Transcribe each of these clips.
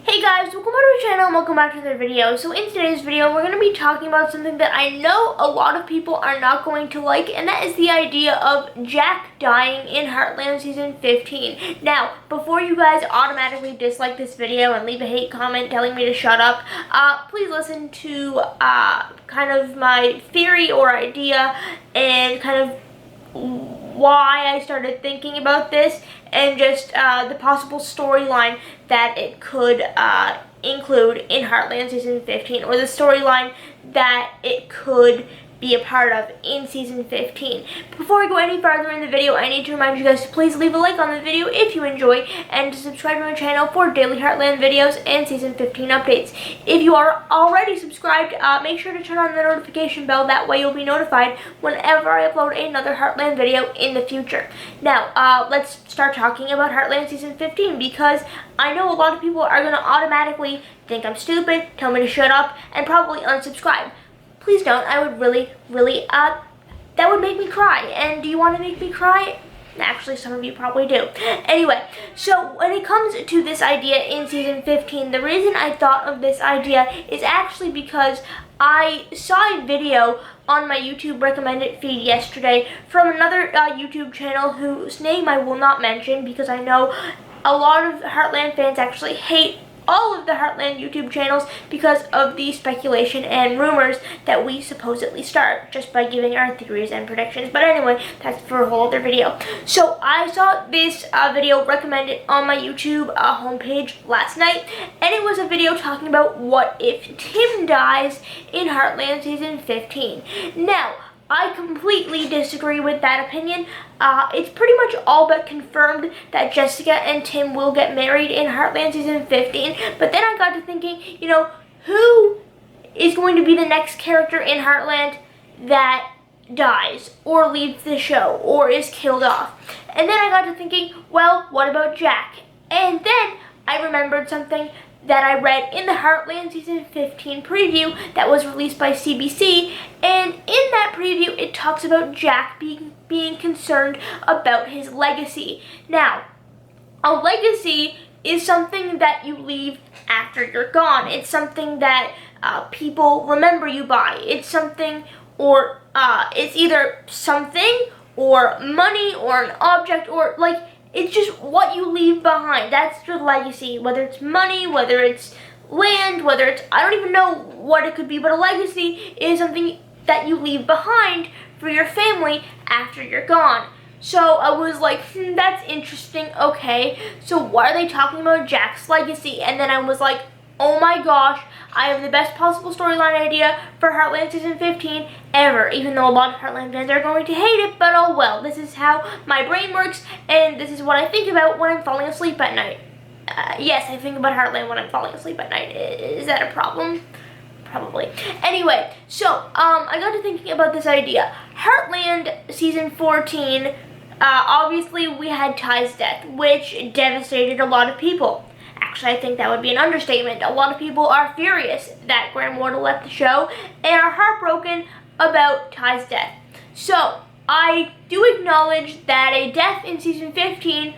Hey guys, welcome back to the channel and welcome back to another video. So in today's video, we're going to be talking about something that I know a lot of people are not going to like, and that is the idea of Jack dying in Heartland Season 15. Now, before you guys automatically dislike this video and leave a hate comment telling me to shut up, please listen to kind of my theory or idea and kind of why I started thinking about this and just the possible storyline that it could include in Heartland Season 15, or the storyline that it could be a part of in Season 15. Before we go any farther in the video, I need to remind you guys to please leave a like on the video if you enjoy, and to subscribe to my channel for daily Heartland videos and Season 15 updates. If you are already subscribed, make sure to turn on the notification bell. That way you'll be notified whenever I upload another Heartland video in the future. Now, let's start talking about Heartland Season 15, because I know a lot of people are going to automatically think I'm stupid, tell me to shut up, and probably unsubscribe. Please don't. I would really, that would make me cry. And do you want to make me cry? Actually, some of you probably do. Anyway, so when it comes to this idea in Season 15, the reason I thought of this idea is actually because I saw a video on my YouTube recommended feed yesterday from another YouTube channel whose name I will not mention, because I know a lot of Heartland fans actually hate all of the Heartland YouTube channels because of the speculation and rumors that we supposedly start just by giving our theories and predictions. But anyway, that's for a whole other video. So I saw this video recommended on my YouTube homepage last night, and it was a video talking about what if Tim dies in Heartland Season 15. Now, I completely disagree with that opinion. It's pretty much all but confirmed that Jessica and Tim will get married in Heartland Season 15. But then I got to thinking, you know, who is going to be the next character in Heartland that dies or leaves the show or is killed off? And then I got to thinking, well, what about Jack? And then I remembered something that I read in the Heartland Season 15 preview that was released by CBC, and in that preview it talks about Jack being concerned about his legacy. Now, a legacy is something that you leave after you're gone. It's something that people remember you by. It's something, or it's either something or money or an object, or like, it's just what you leave behind. That's your legacy. Whether it's money, whether it's land, whether it's, I don't even know what it could be, but a legacy is something that you leave behind for your family after you're gone. So I was like, that's interesting. Okay, so why are they talking about Jack's legacy? And then I was like, oh my gosh, I have the best possible storyline idea for Heartland Season 15 ever, even though a lot of Heartland fans are going to hate it, but oh well. This is how my brain works, and this is what I think about when I'm falling asleep at night. Yes, I think about Heartland when I'm falling asleep at night. Is that a problem? Probably. Anyway, so I got to thinking about this idea. Heartland Season 14, obviously we had Ty's death, which devastated a lot of people. Actually, I think that would be an understatement. A lot of people are furious that Graham Wardle left the show and are heartbroken about Ty's death. So, I do acknowledge that a death in Season 15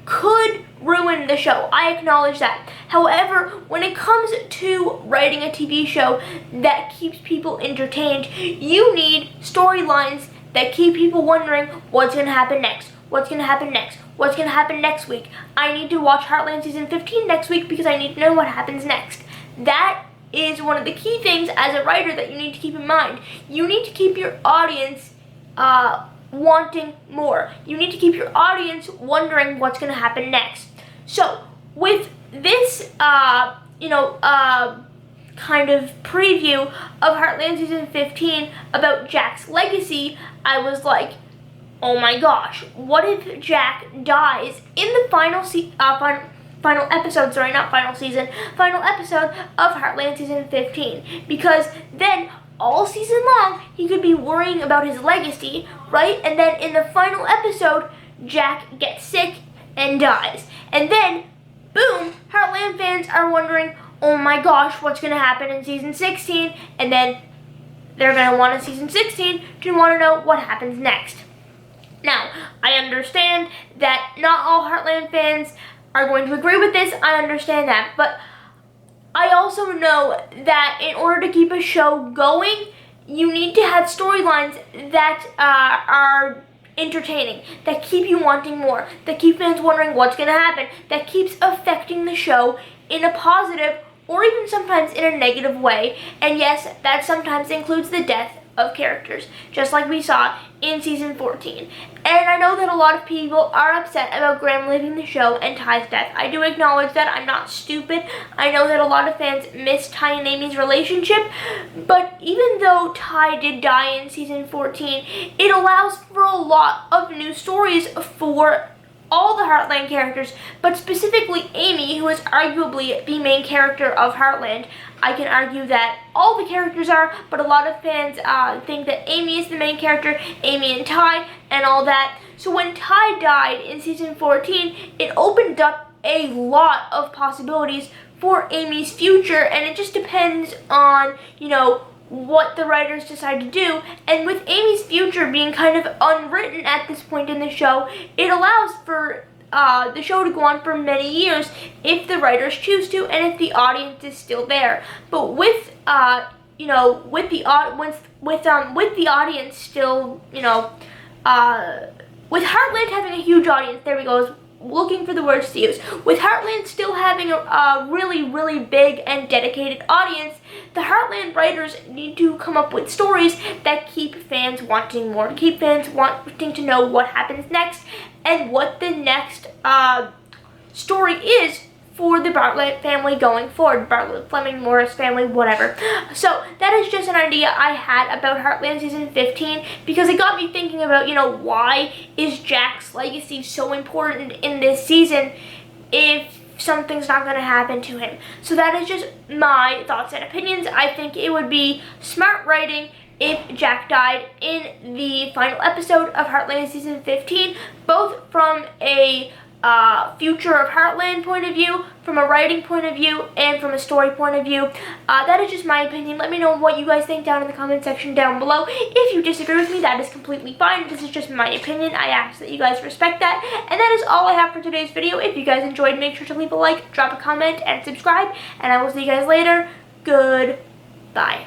could ruin the show. I acknowledge that. However, when it comes to writing a TV show that keeps people entertained, you need storylines that keep people wondering what's going to happen next. What's going to happen next? What's going to happen next week? I need to watch Heartland Season 15 next week because I need to know what happens next. That is one of the key things as a writer that you need to keep in mind. You need to keep your audience wanting more. You need to keep your audience wondering what's going to happen next. So, with this, kind of preview of Heartland Season 15 about Jack's legacy, I was like, oh my gosh, what if Jack dies in the final episode of Heartland Season 15? Because then all season long he could be worrying about his legacy, right? And then in the final episode, Jack gets sick and dies. And then, boom, Heartland fans are wondering, oh my gosh, what's going to happen in Season 16? And then they're going to want a Season 16 to want to know what happens next. Now, I understand that not all Heartland fans are going to agree with this. I understand that. But I also know that in order to keep a show going, you need to have storylines that are entertaining, that keep you wanting more, that keep fans wondering what's going to happen, that keeps affecting the show in a positive or even sometimes in a negative way. And yes, that sometimes includes the death of characters, just like we saw in season 14. And I know that a lot of people are upset about Graham leaving the show and Ty's death. I do acknowledge that. I'm not stupid. I know that a lot of fans miss Ty and Amy's relationship, but even though Ty did die in season 14, it allows for a lot of new stories for all the Heartland characters, but specifically Amy, who is arguably the main character of Heartland. I can argue that all the characters are, but a lot of fans think that Amy is the main character, Amy and Ty, and all that. So when Ty died in season 14, it opened up a lot of possibilities for Amy's future, and it just depends on, what the writers decide to do. And with Amy's future being kind of unwritten at this point in the show, it allows for the show to go on for many years if the writers choose to, and if the audience is still there. But with with the audience still, with Heartland having a huge audience, there we go. I was looking for the words to use. With Heartland still having a really, really big and dedicated audience, the Heartland writers need to come up with stories that keep fans wanting more, keep fans wanting to know what happens next and what the next story is for the Bartlett family going forward. Bartlett, Fleming, Morris family, whatever. So that is just an idea I had about Heartland season 15, because it got me thinking about, why is Jack's legacy so important in this season if something's not going to happen to him. So that is just my thoughts and opinions. I think it would be smart writing if Jack died in the final episode of Heartland season 15, both from a future of Heartland point of view, from a writing point of view, and from a story point of view. That is just my opinion. Let me know what you guys think down in the comment section down below. If you disagree with me, that is completely fine. This is just my opinion. I ask that you guys respect that. And that is all I have for today's video. If you guys enjoyed, make sure to leave a like, drop a comment, and subscribe. And I will see you guys later. Goodbye.